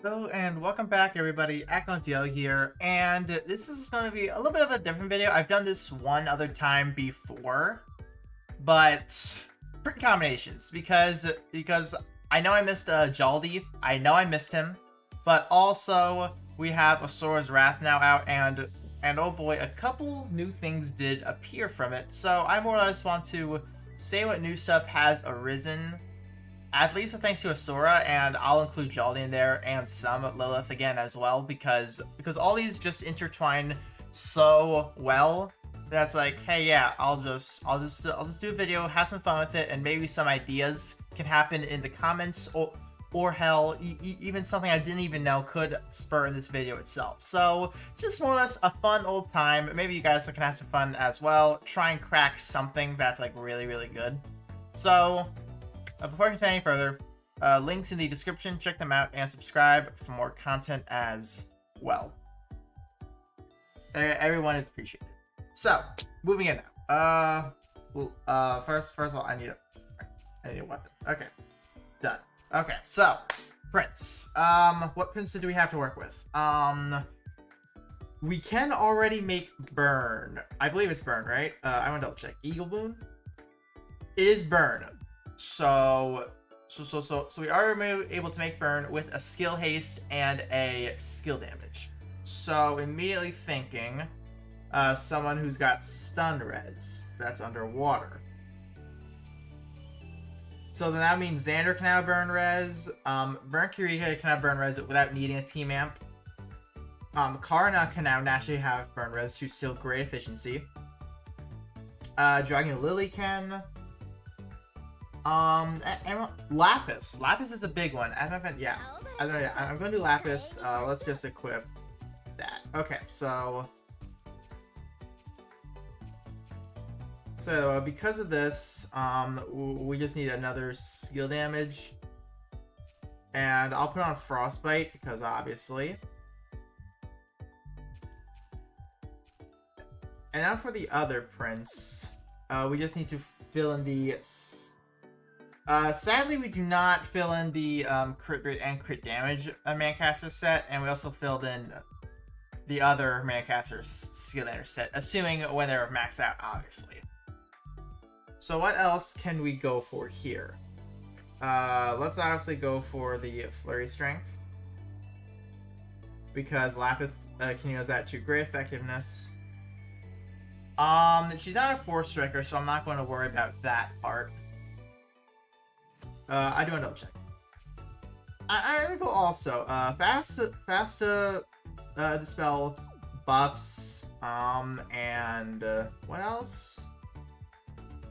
Hello and welcome back everybody, DL here, and this is going to be a little bit of a different video. I've done this one other time before, but different combinations because I know I missed Jaldy, I know I missed him, but also we have Asura's Wrath now out, and oh boy, a couple new things did appear from it, so I more or less want to say what new stuff has arisen. At least thanks to Asura, and I'll include Jaldy in there and some Lilith again as well, because all these just intertwine so well. That's like, hey, yeah, I'll just do a video, have some fun with it, and maybe some ideas can happen in the comments, or hell, even something I didn't even know could spur this video itself. So just more or less a fun old time. Maybe you guys can have some fun as well. Try and crack something that's like really, really good. So before I continue any further, links in the description, check them out, and subscribe for more content as well. Everyone is appreciated. So, moving in now. First of all, I need a weapon. Okay, done. Okay, so, prince. What prince do we have to work with? We can already make burn. I believe it's burn, right? I want to double check. Eagle boon? It is burn. So we are able to make burn with a skill haste and a skill damage. So immediately thinking, someone who's got stun res that's underwater. So then that means Xander can have burn res. Mercury can have burn res without needing a team amp. Karna can now naturally have burn res to still great efficiency. Dragon Lily can. And Lapis. Lapis is a big one. I'm going to do Lapis. Let's just equip that. Okay, so because of this, we just need another skill damage. And I'll put on Frostbite, because obviously. And now for the other prince, we just need to fill in the... sadly, we do not fill in the crit rate and crit damage Mancaster set, and we also filled in the other Mancaster's skill damage set, assuming when they're maxed out, obviously. So what else can we go for here? Let's obviously go for the Flurry Strength, because Lapis can use that to great effectiveness. She's not a Force Striker, so I'm not going to worry about that part. I do want to double check. I'm gonna go also. Fast to dispel buffs. And what else?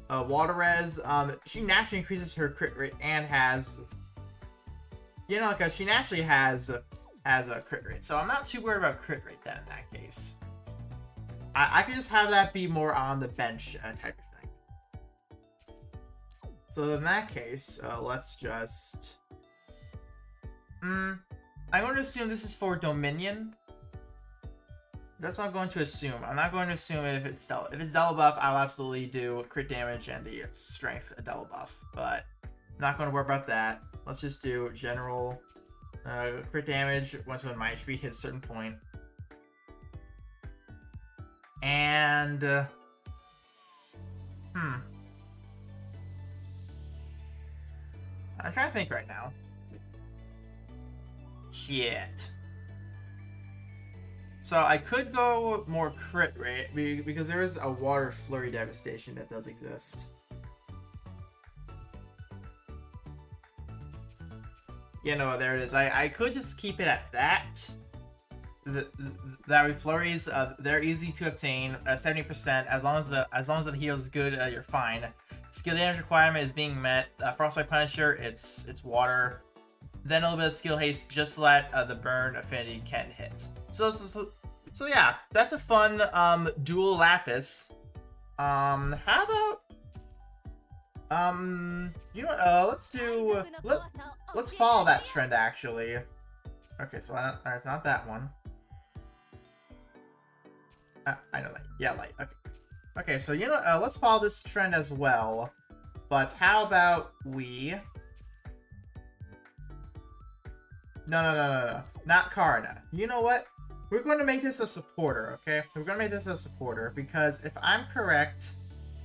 Water res. She naturally increases her crit rate and has, she naturally has a crit rate. So I'm not too worried about crit rate then in that case. I could just have that be more on the bench type of thing. So in that case, let's just... I'm going to assume this is for Dominion. That's what I'm going to assume. I'm not going to assume if it's double. If it's double buff, I'll absolutely do crit damage and the strength double buff. But I'm not going to worry about that. Let's just do general crit damage once when my HP hits a certain point. And... I'm trying to think right now. Shit. So I could go more crit rate because there is a water flurry devastation that does exist. There it is. I could just keep it at that. That with flurries, they're easy to obtain. 70%. As long as the heal is good, you're fine. Skill damage requirement is being met. Frostbite Punisher, it's water. Then a little bit of skill haste just so that the burn affinity can hit. So yeah, that's a fun dual Lapis. How about let's follow that trend actually. Okay, so it's not that one. I know that. Yeah, light. Okay. Okay, so let's follow this trend as well. But how about we No. Not Karna. You know what? We're going to make this a supporter, okay? We're going to make this a supporter because if I'm correct,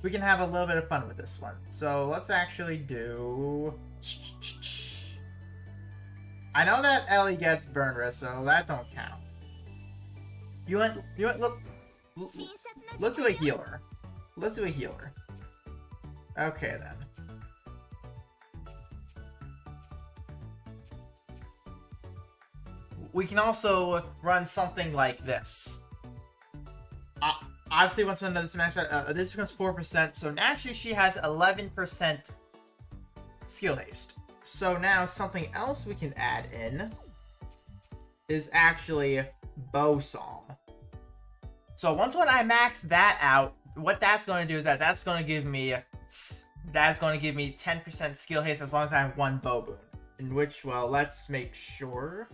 we can have a little bit of fun with this one. So let's actually do... I know that Ellie gets burn risk, so that don't count. You want look, let's do a healer. Let's do a healer. Okay then. We can also run something like this. Obviously, once another smash, this becomes 4%. So naturally, she has 11% skill haste. So now something else we can add in is actually bow psalm. So once when I max that out, what that's going to do is that's going to give me 10% skill haste as long as I have one bow boon. In which, well, let's make sure.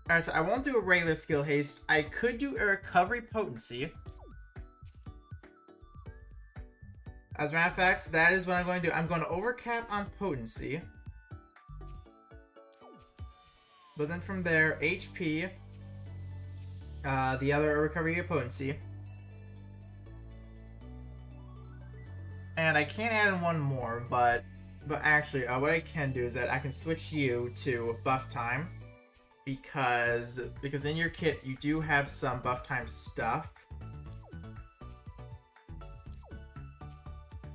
Alright, so I won't do a regular skill haste. I could do a recovery potency. As a matter of fact, that is what I'm going to do. I'm going to overcap on potency. But then from there, HP. The other recovery of potency. And I can't add in one more, but actually, what I can do is that I can switch you to buff time. Because in your kit, you do have some buff time stuff.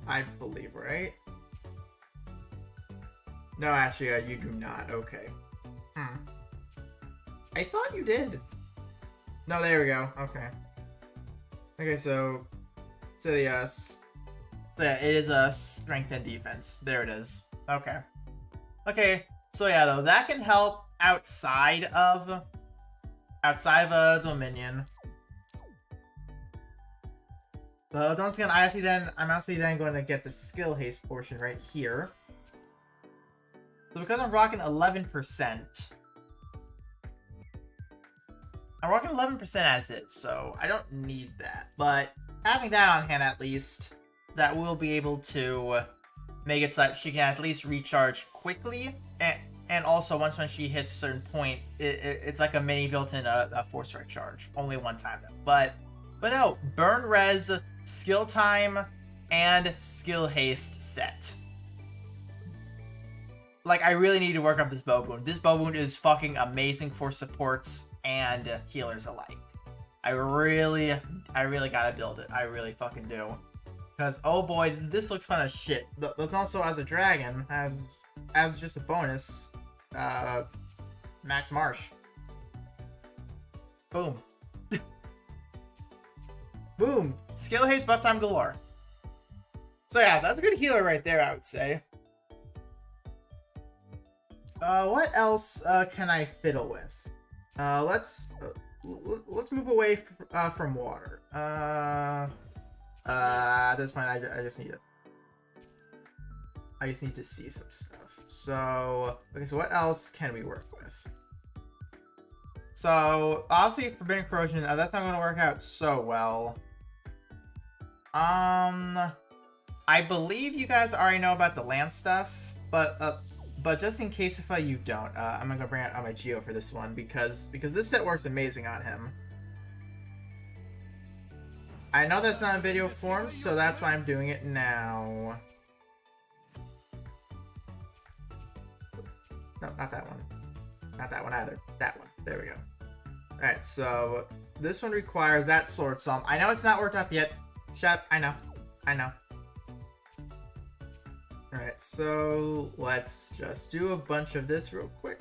I believe, right? No, actually, you do not. Okay. I thought you did. No, there we go. Okay. Okay, so yeah, it is a strength and defense. There it is. Okay. Okay. So yeah, though that can help outside of a Dominion. But once again, I'm actually then going to get the skill haste portion right here. So because I'm rocking 11%, I'm rocking 11% as is, so I don't need that. But having that on hand at least, that will be able to make it so that she can at least recharge quickly. And also, once when she hits a certain point, it's like a mini built-in a 4-strike charge. Only one time, though. But no, burn res, skill time, and skill haste set. Like, I really need to work up this bow boon. This bow boon is fucking amazing for supports and healers alike. I really gotta build it. I really fucking do. Because, oh boy, this looks fun as shit. But also, as a dragon, as just a bonus, Max Marsh. Boom. Boom. Skill haste, buff time galore. So yeah, that's a good healer right there, I would say. What else can I fiddle with? Let's move away from water. At this point, I just need it. I just need to see some stuff. So, okay, so what else can we work with? So, obviously, Forbidden Corrosion, that's not going to work out so well. I believe you guys already know about the land stuff, but just in case if you don't, I'm going to bring out my Geo for this one, because this set works amazing on him. I know that's not in video form, so that's why I'm doing it now. No, not that one. Not that one either. That one. There we go. Alright, so this one requires that sword psalm. I know it's not worked up yet. Shut up. I know. Alright, so let's just do a bunch of this real quick.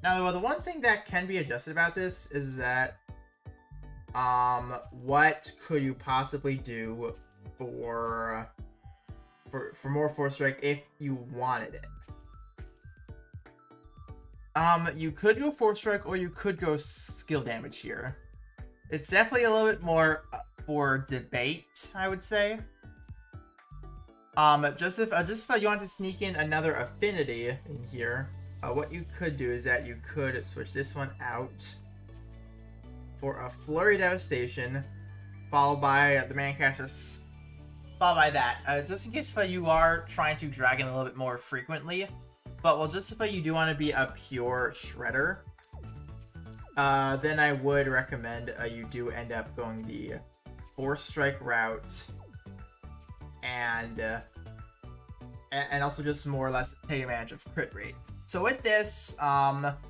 Now the one thing that can be adjusted about this is that what could you possibly do for more 4-strike if you wanted it? You could go 4-strike or you could go skill damage here. It's definitely a little bit more for debate, I would say. Just if you want to sneak in another affinity in here, what you could do is that you could switch this one out. for a Flurry Devastation, followed by the Mancaster, followed by that. Just in case if you are trying to Dragon a little bit more frequently, but well, just if you do want to be a pure Shredder, then I would recommend you do end up going the Force Strike route, and also just more or less take advantage of crit rate. So with this,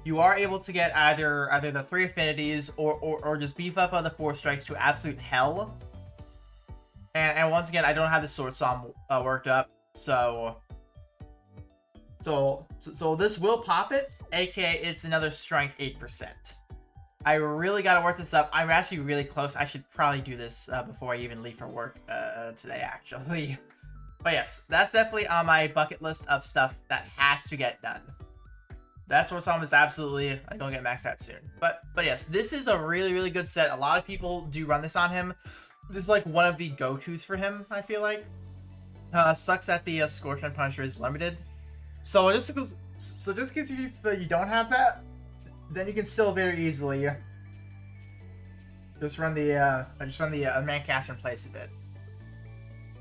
you are able to get either the 3 affinities or just beef up on the 4 strikes to absolute hell. And once again, I don't have the Sword Song worked up, so this will pop it, aka it's another strength 8%. I really gotta work this up. I'm actually really close. I should probably do this before I even leave for work today, actually. But yes, that's definitely on my bucket list of stuff that has to get done. That Sword Song is absolutely gonna get maxed out soon. But yes, this is a really, really good set. A lot of people do run this on him. This is like one of the go-tos for him, I feel like. Sucks that the Scorpion Punisher is limited. So just in case if you don't have that, then you can still very easily just run the Mancaster in place of it.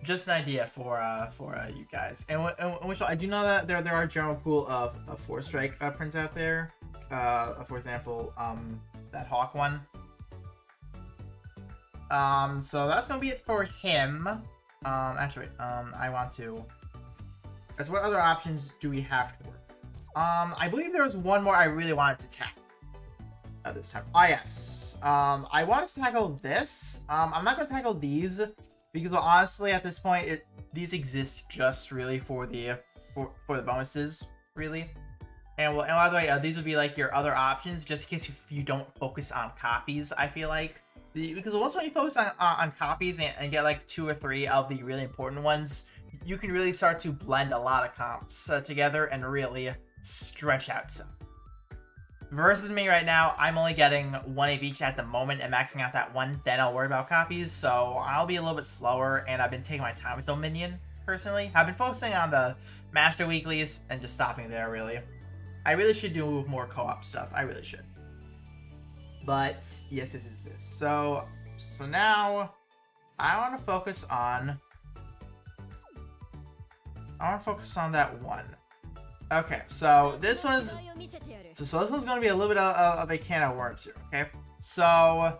Just an idea for you guys. And which I do know that there are a general pool of 4 strike prints out there. For example, that Hawk one. So that's gonna be it for him. Actually, I want to. As what other options do we have to work? I believe there was one more I really wanted to tackle at this time. Ah, yes. I wanted to tackle this. I'm not gonna tackle these because, well, honestly, at this point, these exist just really for the bonuses, really. And well, and by the way, these would be like your other options, just in case if you don't focus on copies. I feel like because once when you focus on copies and get like 2 or 3 of the really important ones, you can really start to blend a lot of comps together and really stretch out some. Versus me right now, I'm only getting 1 of each at the moment and maxing out that one, then I'll worry about copies, so I'll be a little bit slower, and I've been taking my time with Dominion, personally. I've been focusing on the Master Weeklies and just stopping there, really. I really should do more co-op stuff, I really should. But, yes. So now, I want to focus on that one. Okay, so this one's this one's gonna be a little bit of a can of worms here. Okay, so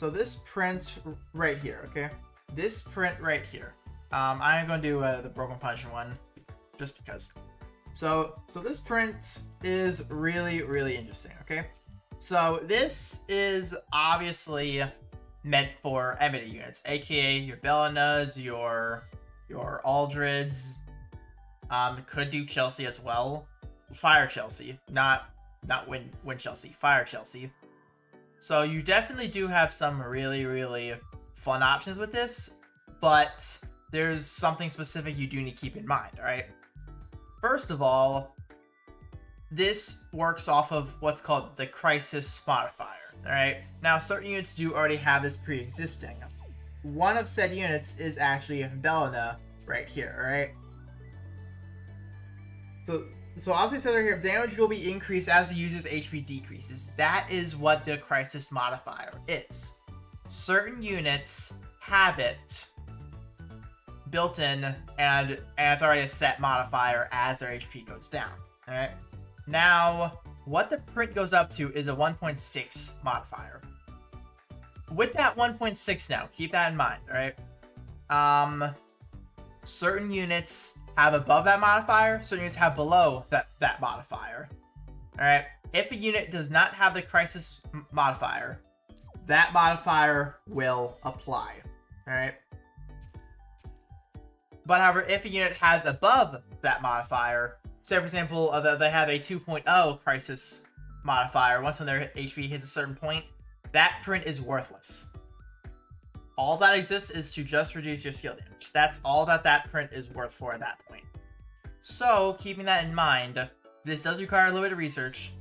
this print right here. Okay, this print right here. I'm gonna do the Broken Punishment one, just because. So this print is really, really interesting. Okay, so this is obviously meant for Enmity units, aka your Bellinas, your Aldrids. Could do Chelsea as well. Fire Chelsea, not Wind Chelsea, Fire Chelsea. So you definitely do have some really, really fun options with this, but there's something specific you do need to keep in mind, alright? First of all, this works off of what's called the Crisis Modifier, alright? Now, certain units do already have this pre-existing. One of said units is actually Bellina right here, alright? So also said right here, damage will be increased as the user's HP decreases. That is what the Crisis Modifier is. Certain units have it built in, and it's already a set modifier as their HP goes down. Alright? Now, what the print goes up to is a 1.6 modifier. With that 1.6 now, keep that in mind, alright? Certain units have above that modifier, certain units have below that modifier. Alright? If a unit does not have the Crisis Modifier, that modifier will apply. Alright? But however, if a unit has above that modifier, say for example, they have a 2.0 Crisis Modifier, once when their HP hits a certain point, that print is worthless. All that exists is to just reduce your skill damage. That's all that print is worth for at that point. So, keeping that in mind, this does require a little bit of research.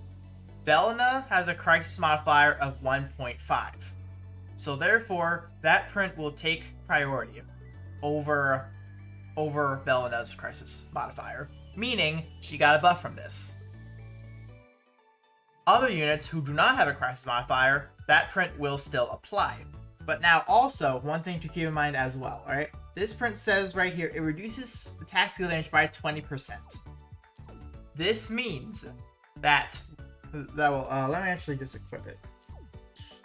Bellina has a Crisis Modifier of 1.5. So therefore, that print will take priority over Bellina's Crisis Modifier. Meaning, she got a buff from this. Other units who do not have a Crisis Modifier that print will still apply. But now also, one thing to keep in mind as well, alright? This print says right here, it reduces attack skill damage by 20%. This means that will, let me actually just equip it.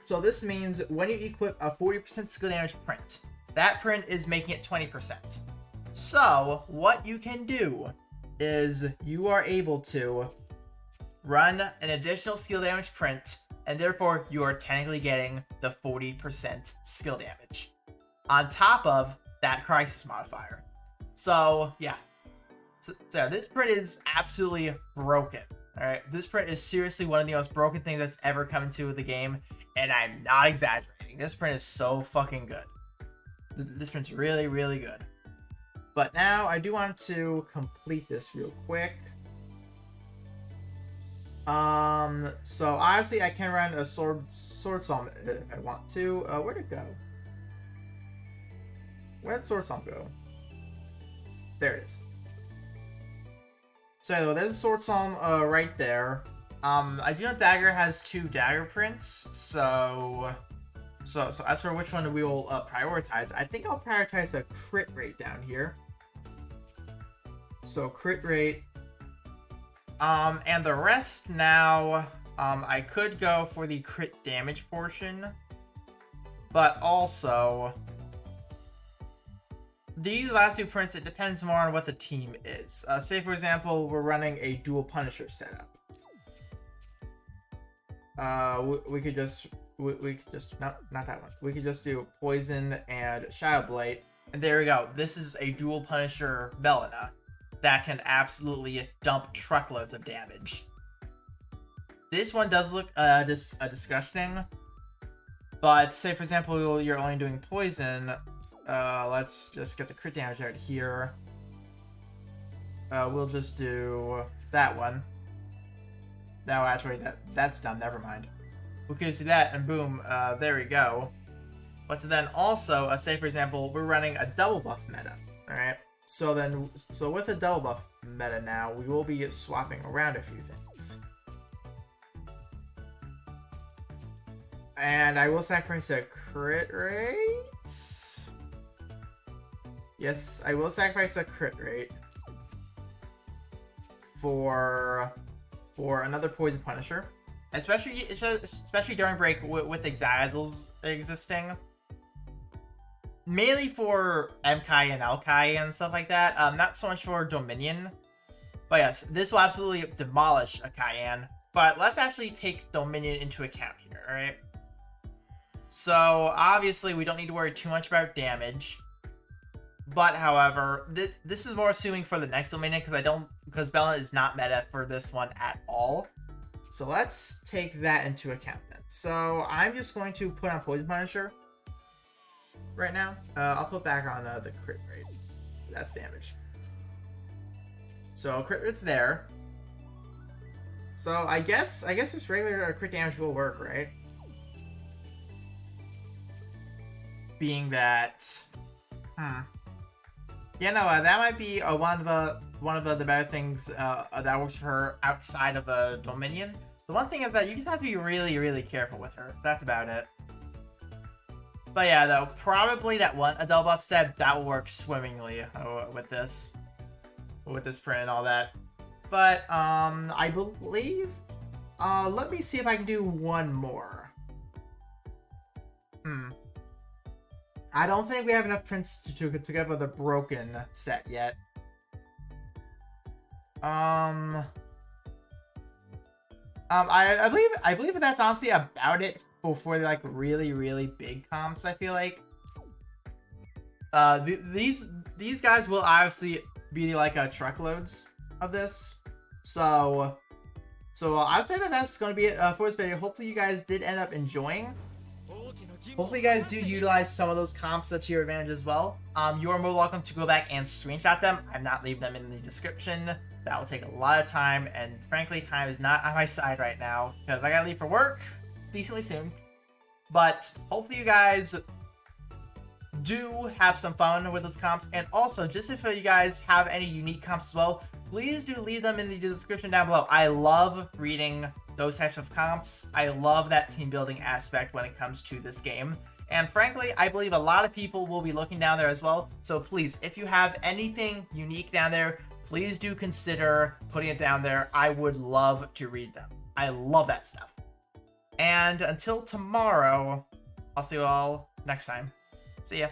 So this means when you equip a 40% skill damage print, that print is making it 20%. So what you can do is you are able to run an additional skill damage print, and therefore you are technically getting the 40% skill damage on top of that crisis modifier. So yeah. So yeah, this print is absolutely broken. Alright, this print is seriously one of the most broken things that's ever come into the game, and I'm not exaggerating. This print is so fucking good. This print's really, really good. But now I do want to complete this real quick. So obviously I can run a sword song if I want to. Where'd it go? Where'd sword song go? There it is. So anyway, there's a sword song right there. I do know Dagger has 2 dagger prints, so as for which one we will prioritize, I think I'll prioritize a crit rate down here. So crit rate. And the rest now, I could go for the crit damage portion, but also these last 2 prints, it depends more on what the team is. Say for example, we're running a dual Punisher setup. We could just not that one. We could just do Poison and Shadow Blade, and there we go. This is a dual Punisher Belina that can absolutely dump truckloads of damage. This one does look disgusting, but say for example you're only doing Poison. Let's just get the crit damage out here. We'll just do that one. No, actually, that's dumb. Never mind. We could just do that, and boom, there we go. But then also, say for example, we're running a double buff meta. All right. So with a double buff meta now, we will be swapping around a few things. And I will sacrifice a crit rate. Yes, I will sacrifice a crit rate for another Poison Punisher, especially during break with Exilals existing, mainly for MKai and Alkai and stuff like that. Not so much for Dominion, but yes, this will absolutely demolish a Cayenne. But let's actually take Dominion into account here. All right. So obviously we don't need to worry too much about damage. But however, this is more assuming for the next Dominion because Belina is not meta for this one at all. So let's take that into account then. So I'm just going to put on Poison Punisher right now. I'll put back on the crit rate. That's damage. So crit rate's there. So I guess just regular crit damage will work, right? Being that, yeah, no, that might be one of the better things that works for her outside of a Dominion. The one thing is that you just have to be really, really careful with her. That's about it. But yeah, though, probably that one a double buff set that will work swimmingly with this print and all that. But I believe, let me see if I can do one more. I don't think we have enough prints to get with a broken set yet. I believe that's honestly about it for like really, really big comps. I feel like these guys will obviously be like truckloads of this. So I'd say that's going to be it for this video. Hopefully you guys did end up enjoying. Hopefully you guys do utilize some of those comps to your advantage as well. You are more welcome to go back and screenshot them. I'm not leaving them in the description. That will take a lot of time, and frankly, time is not on my side right now because I gotta leave for work decently soon. But hopefully you guys do have some fun with those comps, and also just if you guys have any unique comps as well, please do leave them in the description down below. I love reading those types of comps. I love that team building aspect when it comes to this game. And frankly, I believe a lot of people will be looking down there as well. So please, if you have anything unique down there, please do consider putting it down there. I would love to read them. I love that stuff. And until tomorrow, I'll see you all next time. See ya.